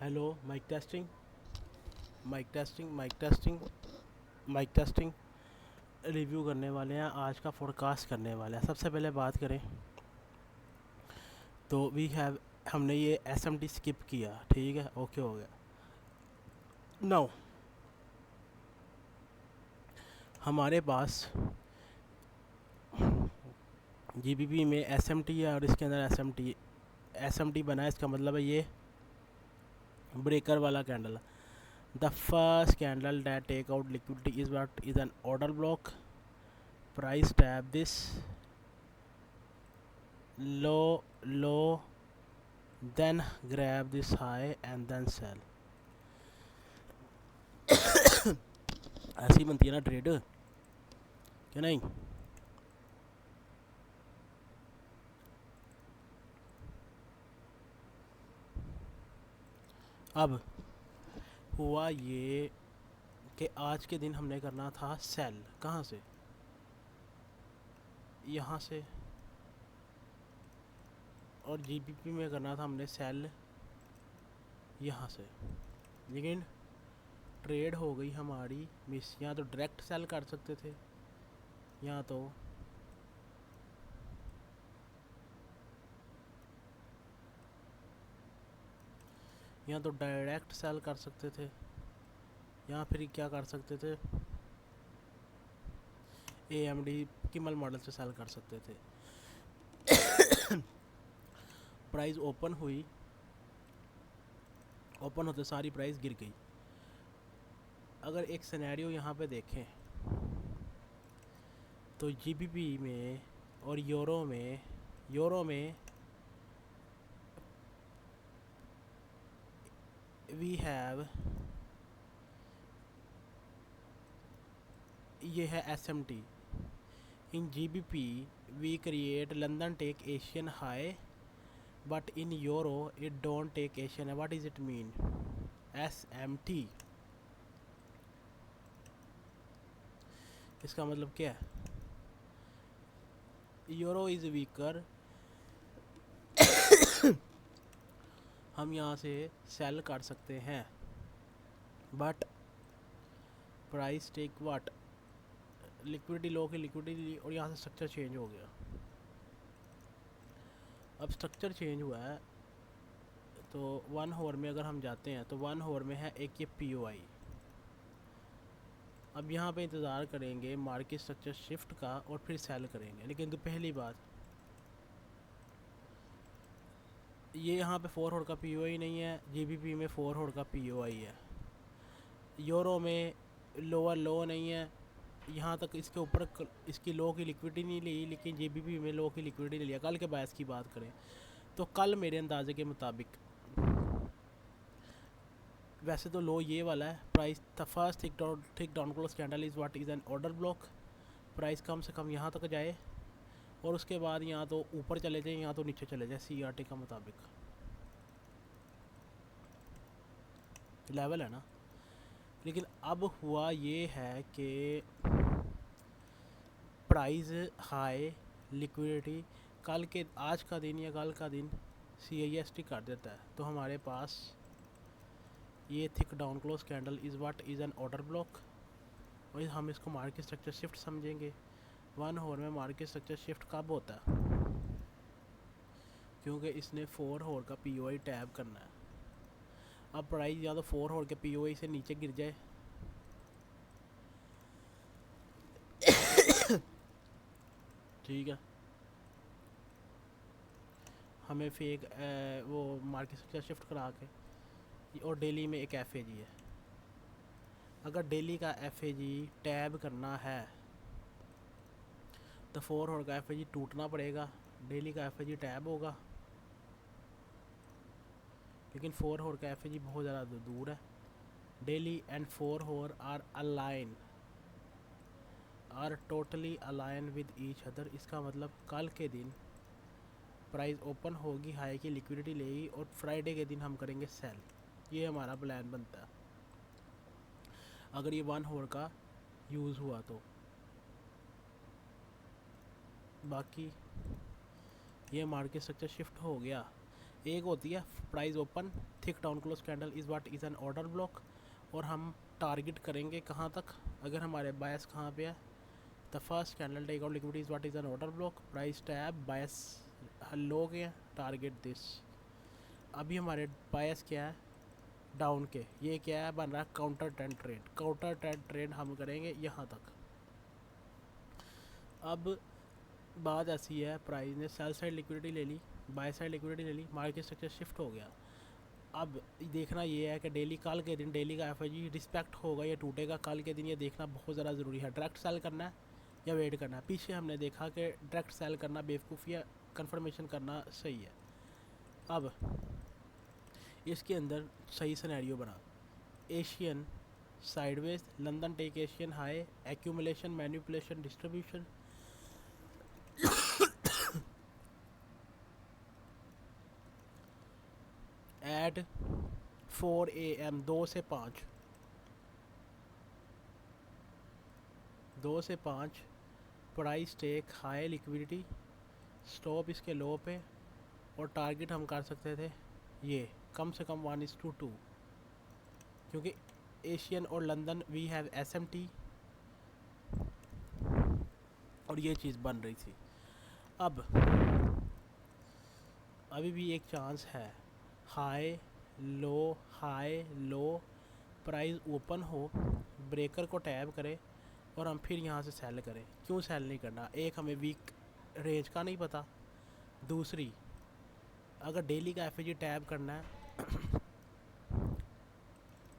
Hello, mike testing, mike testing, mike testing, mike testing. Review करने वाले हैं, आज का फोरकास्ट करने वाले हैं। सबसे पहले बात करें तो वी हैव, हमने ये एसएमटी स्किप किया, ठीक है, ओके हो गया। नाउ हमारे पास जीबीपी में एसएमटी है और इसके अंदर एसएमटी बना है। इसका मतलब है ये ब्रेकर वाला candle. The first candle that take out liquidity is what is an order block. Price tap this low, then grab this high and then sell। ऐसी बनती है ना ट्रेड, क्या नहीं? अब हुआ ये कि आज के दिन हमने करना था सेल। कहाँ से? यहाँ से। और जीबीपी में करना था हमने सेल यहाँ से। लेकिन ट्रेड हो गई हमारी मिस। यहाँ तो डायरेक्ट सेल कर सकते थे, यहाँ तो डायरेक्ट सेल कर सकते थे। यहाँ फिर क्या कर सकते थे? AMD किमल मॉडल से सेल कर सकते थे। प्राइस ओपन हुई, ओपन होते सारी प्राइस गिर गई। अगर एक सिनेरियो यहाँ पे देखें तो जीबीपी में और यूरो में वी हैव, ये है SMT। In GBP we create London take Asian high, but in euro it don't take Asian high। What does it mean? SMT इसका मतलब क्या है? Euro is weaker. हम यहाँ से सेल कर सकते हैं, but price take what, liquidity low की लिक्विडिटी, और यहाँ से स्ट्रक्चर चेंज हो गया। अब स्ट्रक्चर चेंज हुआ है तो 1 आवर में अगर हम जाते हैं तो 1 आवर में है एक ये POI। अब यहाँ पे इंतज़ार करेंगे मार्केट स्ट्रक्चर शिफ्ट का और फिर सेल करेंगे। लेकिन तो पहली बात, ये यहाँ पे 4 आवर का POI नहीं है, GBP में 4 आवर का POI है। यूरो में लोअर लो नहीं है, यहाँ तक इसके ऊपर इसकी लो की लिक्विडिटी नहीं ली, लेकिन जीबीपी में लो की लिक्विडिटी लिया। कल के बायस की बात करें तो कल मेरे अंदाजे के मुताबिक, वैसे तो लो ये वाला है। Price the first thick down close candle is what is an order block. Price कम से कम यहाँ तक जाए और उसके बाद यहाँ तो ऊपर चले जाए, यहाँ तो नीचे चले जाए। CRT का मुताबिक लेवल है ना। लेकिन अब हुआ ये है कि प्राइस हाई, लिक्विडिटी कल के, आज का दिन या कल का दिन CIST कर देता है, तो हमारे पास ये thick down close candle is what is an order block. और हम इसको मार्केट स्ट्रक्चर शिफ्ट समझेंगे। 1 आवर में मार्केट स्ट्रक्चर शिफ्ट कब होता है? क्योंकि इसने 4 आवर का POI टैब करना है। अब प्राइस या तो 4 आवर के POI से नीचे गिर जाए, ठीक है, हमें फेक वो मार्केट स्ट्रक्चर शिफ्ट करा के। और डेली में एक FAG है। अगर डेली का FAG टैब करना है तो 4 आवर का FAG टूटना पड़ेगा, डेली का FAG टैब होगा। लेकिन 4 आवर का FAG बहुत ज़्यादा दूर है। Daily and 4 hour are totally align with each other. इसका मतलब कल के दिन प्राइस ओपन होगी, हाई की लिक्विडिटी लेगी, और फ्राइडे के दिन हम करेंगे सेल। ये हमारा प्लान बनता है अगर ये 1 आवर का यूज़ हुआ तो। बाकी ये मार्केट स्ट्रक्चर शिफ्ट हो गया। एक होती है price open thick down close candle is what is an order block, और हम टारगेट करेंगे कहाँ तक, अगर हमारे बायस कहाँ पे है, the first candle take out liquidity is what is an order block, price tab bias low के टारगेट दिस। अभी हमारे बायस क्या है, डाउन के, ये क्या है बन रहा है counter trend trade, counter trend trade हम करेंगे यहाँ तक। अब बात ऐसी है, प्राइस ने सेल साइड लिक्विडिटी ले ली, बाय साइड लिक्विडिटी ले ली, मार्केट स्ट्रक्चर शिफ्ट हो गया। अब देखना ये है कि डेली कल के दिन डेली का एफआईजी रिस्पेक्ट होगा या टूटेगा, कल के दिन ये देखना बहुत ज़्यादा ज़रूरी है। डायरेक्ट सेल करना है या वेट करना है। पीछे हमने देखा कि डायरेक्ट सेल करना बेवकूफ़ी है, कंफर्मेशन करना सही है। अब इसके अंदर सही सिनेरियो बना, Asian sideways, London take Asian high, accumulation manipulation distribution, at 4 AM 2 से 5 price take high liquidity, stop इसके लो पे, और टारगेट हम कर सकते थे ये कम से कम 1:2, क्योंकि एशियन और लंदन वी हैव SMT और ये चीज़ बन रही थी। अब अभी भी एक चांस है, हाई लो प्राइस ओपन हो, ब्रेकर को टैब करे और हम फिर यहाँ से सेल करें। क्यों सेल नहीं करना, एक हमें वीक रेंज का नहीं पता, दूसरी अगर डेली का एफईजी टैब करना है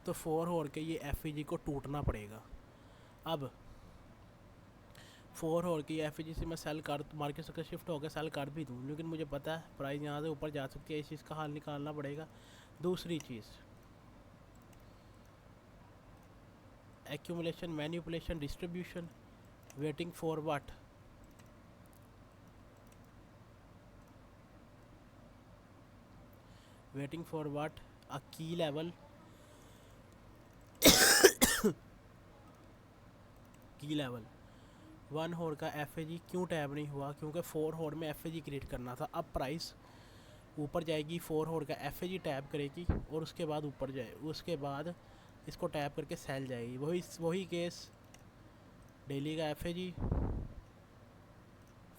तो 4 होर के ये एफईजी को टूटना पड़ेगा। अब 4 होर की एफईजी से मैं सेल कर, मार्केट स्ट्रक्चर शिफ्ट होकर सेल कर भी दूँ, लेकिन मुझे पता है प्राइस यहाँ से ऊपर जा सकती है, इस चीज़ का हल निकालना पड़ेगा। दूसरी चीज़, accumulation manipulation distribution, waiting for what, waiting for what, a key level, की लेवल 1 होर का एफएजी क्यों टैब नहीं हुआ, क्योंकि 4 होर में एफएजी क्रिएट करना था। अब प्राइस ऊपर जाएगी, 4 होर का एफएजी टैब करेगी और उसके बाद ऊपर जाए, उसके बाद इसको टैब करके सेल जाएगी। वही केस, डेली का एफएजी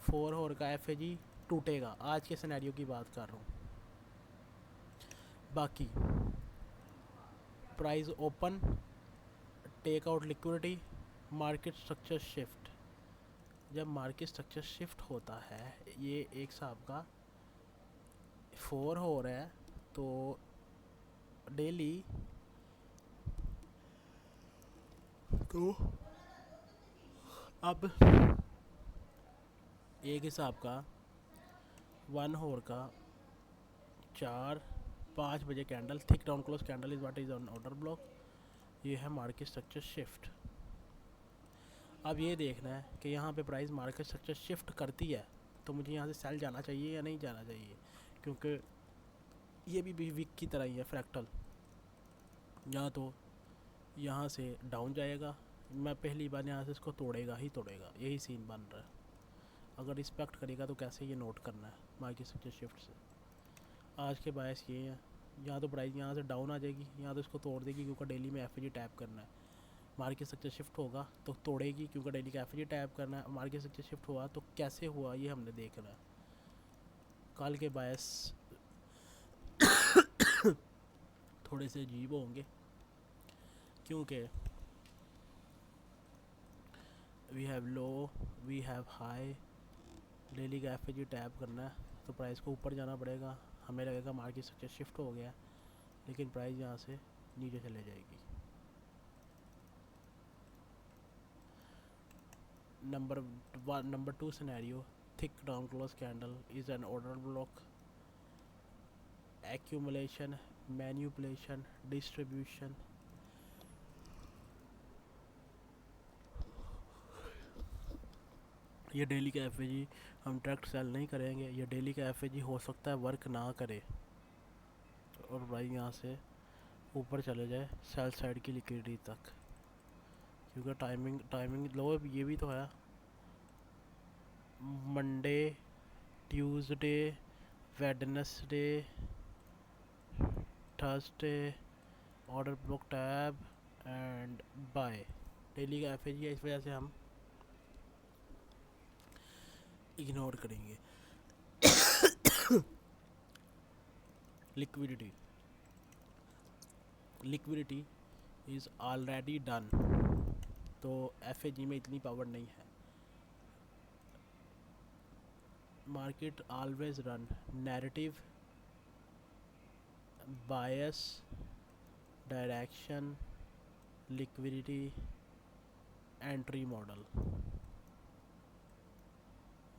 4 होर का एफएजी टूटेगा, आज के सिनेरियो की बात कर रहा हूँ। बाकी price open take out liquidity, market structure shift. जब मार्केट स्ट्रक्चर शिफ्ट होता है, ये एक हिसाब का 4 हो रहा है, तो डेली तो अब एक हिसाब का 1 होर का 4-5 बजे candle, thick down close candle is what is on order block, ये है मार्केट स्ट्रक्चर शिफ्ट। अब ये देखना है कि यहाँ पे प्राइस मार्केट स्ट्रक्चर शिफ्ट करती है तो मुझे यहाँ से सेल जाना चाहिए या नहीं जाना चाहिए, क्योंकि ये भी वीक की तरह ही है फ्रैक्टल, या तो यहाँ से डाउन जाएगा, मैं पहली बार यहाँ से इसको तोड़ेगा ही तोड़ेगा, यही सीन बन रहा है। अगर रिस्पेक्ट करेगा तो कैसे ये नोट करना है मार्केट स्ट्रक्चर शिफ्ट से। आज के बायस ये हैं, या तो प्राइस यहाँ से डाउन आ जाएगी, या तो इसको तोड़ देगी क्योंकि डेली में एफईजी टैप करना है। मार्केट स्ट्रक्चर शिफ्ट होगा तो तोड़ेगी क्योंकि डेली का एफईजी टैप करना है। मार्केट स्ट्रक्चर शिफ्ट हुआ तो कैसे हुआ ये हमने देखना है। कल के बायस थोड़े से अजीब होंगे क्योंकि we have low, we have high, daily का एफईजी टैप करना है तो प्राइस को ऊपर जाना पड़ेगा। हमें लगेगा मार्केट स्ट्रक्चर शिफ्ट हो गया, लेकिन प्राइस यहाँ से नीचे चले जाएगी। Number 2 scenario, thick down close candle is an order block, accumulation manipulation distribution. ये डेली का एफएजी हम डायरेक्ट सेल नहीं करेंगे, ये डेली का एफएजी हो सकता है वर्क ना करे और भाई यहाँ से ऊपर चले जाए सेल साइड की लिक्विडिटी तक, क्योंकि टाइमिंग लो ये भी तो है। Monday, Tuesday, Wednesday, Thursday order block tab and buy. Daily का एफ है, इस वजह से हम इग्नोर करेंगे। Liquidity, liquidity is already done, तो एफ में इतनी पावर नहीं है। Market always run narrative, bias, direction, liquidity, entry model.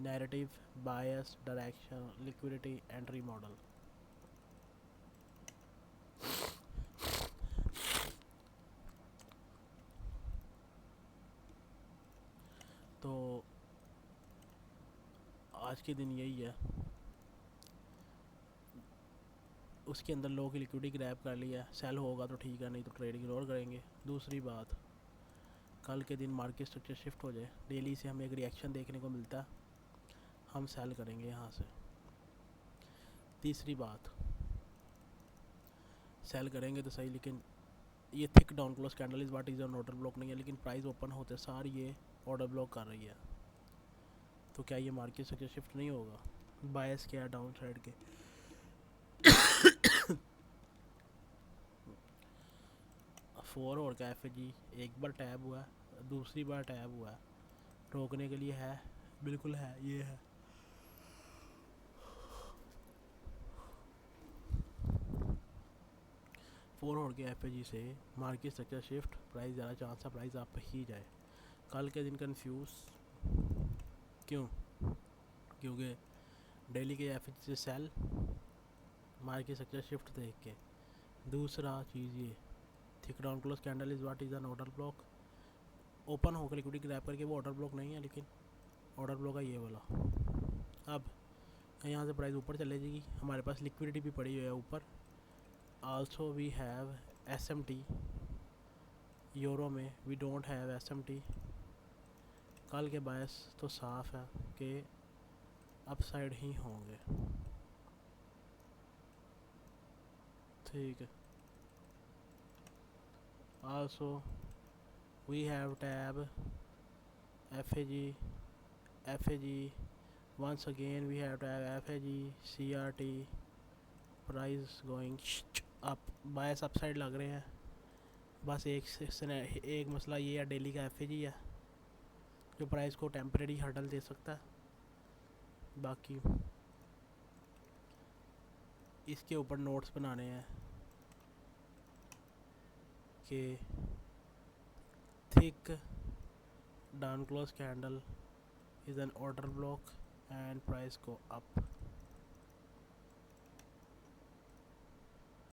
Narrative, bias, direction, liquidity, entry model. तो आज के दिन यही है। उसके अंदर लो की लिक्विडिटी ग्रैब कर लिया, सेल होगा तो ठीक है, नहीं तो ट्रेड इग्नोर करेंगे। दूसरी बात, कल के दिन मार्केट स्ट्रक्चर शिफ्ट हो जाए, डेली से हमें एक रिएक्शन देखने को मिलता है, हम सेल करेंगे यहाँ से। तीसरी बात, सेल करेंगे तो सही, लेकिन ये थिक डाउन क्लोज कैंडल इस what is on order block नहीं है, लेकिन प्राइस ओपन होते सार ये ऑर्डर ब्लॉक कर रही है, तो क्या ये मार्केट स्ट्रक्चर शिफ्ट नहीं होगा? बायस क्या है डाउन साइड के? 4 और का एफ जी एक बार टैब हुआ है, दूसरी बार टैब हुआ है, रोकने के लिए है, बिल्कुल है, ये है। फोर और के एफ जी से मार्केट स्ट्रक्चर शिफ्ट, प्राइस ज़्यादा चांस है प्राइस आप ही जाए। कल के दिन कंफ्यूज क्यों? क्योंकि डेली के एफ से सेल, मार्केट स्ट्रक्चर शिफ्ट देख के। दूसरा चीज़ ये thick down close candle is what is an order block, open होकर लिक्विडिटी ग्रैब करके, वो ऑर्डर ब्लॉक नहीं है, लेकिन ऑर्डर ब्लॉक है ये वाला। अब यहाँ से प्राइस ऊपर चले जाएगी, हमारे पास लिक्विडिटी भी पड़ी हुई है ऊपर। Also we have SMT, euro में वी डोंट हैव SMT। कल के बायस तो साफ है कि अपसाइड ही होंगे, ठीक है। Also we have tab FAG, once again we have tab FAG, CRT, price going up, bias upside लग रहे हैं। बस एक मसला ये है, डेली का FAG है जो प्राइस को टेम्परेरी हर्डल दे सकता है। बाकी इसके ऊपर नोट्स बनाने हैं कि thick down close candle is an order block and price को अप।